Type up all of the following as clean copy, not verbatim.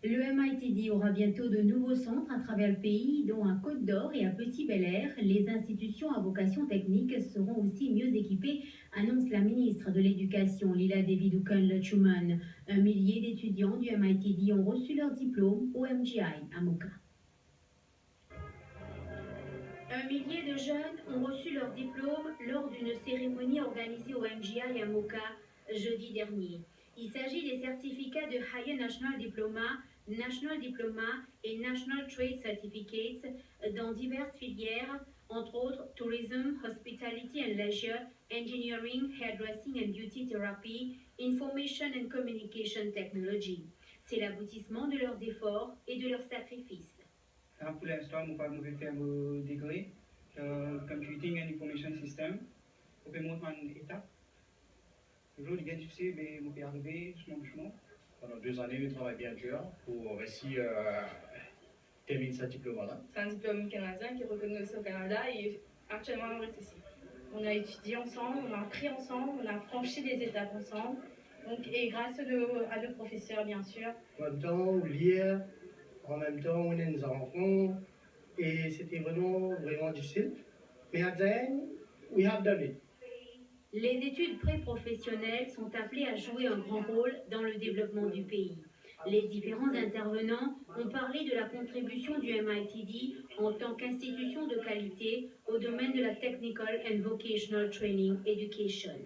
Le MITD aura bientôt de nouveaux centres à travers le pays, dont à Côte d'Or et à Petit Bel-Air. Les institutions à vocation technique seront aussi mieux équipées, annonce la ministre de l'Éducation, Lila Devi-Dukan-Luchuman. 1 millier d'étudiants du MITD ont reçu leur diplôme au MGI à Moka. 1 millier de jeunes ont reçu leur diplôme lors d'une cérémonie organisée au MGI à Moka jeudi dernier. Il s'agit des certificats de Higher National Diploma et National Trade Certificates dans diverses filières, entre autres Tourism, Hospitality and Leisure, Engineering, Hairdressing and Beauty Therapy, Information and Communication Technology. C'est l'aboutissement de leurs efforts et de leurs sacrifices. Pour l'instant, nous avons fait un degré de Computing and Information System. Nous avons fait une étape. Toujours, il est difficile, mais nous pouvons arriver doucement. Pendant 2 années, nous travaillons bien dur pour réussir terminer ce diplôme-là. C'est un diplôme canadien qui est reconnu aussi au Canada et actuellement on reste ici. On a étudié ensemble, on a appris ensemble, on a franchi des étapes ensemble. Donc, et grâce à nos professeurs, bien sûr. En même temps, on lire, en même temps, on est nos enfants, et c'était vraiment difficile. Mais at the end, we have done it. Les études pré-professionnelles sont appelées à jouer un grand rôle dans le développement du pays. Les différents intervenants ont parlé de la contribution du MITD en tant qu'institution de qualité au domaine de la Technical and Vocational Training Education.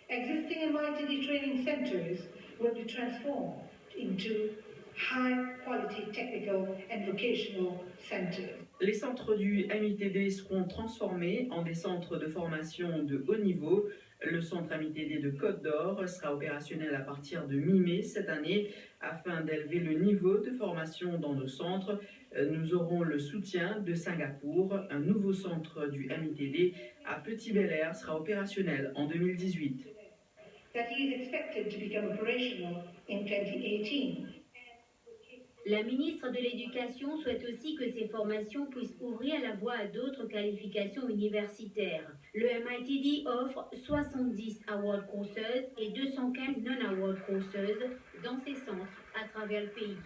Existing MITD training centers will be transformed into high-quality technical and vocational centers. Les centres du MITD seront transformés en des centres de formation de haut niveau. Le centre MITD de Côte d'Or sera opérationnel à partir de mi-mai cette année. Afin d'élever le niveau de formation dans nos centres, nous aurons le soutien de Singapour. Un nouveau centre du MITD à Petit Bel-Air sera opérationnel en 2018. That he is expected to become operational in 2018. La ministre de l'Éducation souhaite aussi que ces formations puissent ouvrir la voie à d'autres qualifications universitaires. Le MITD offre 70 award courses et 215 non-award courses dans ses centres à travers le pays.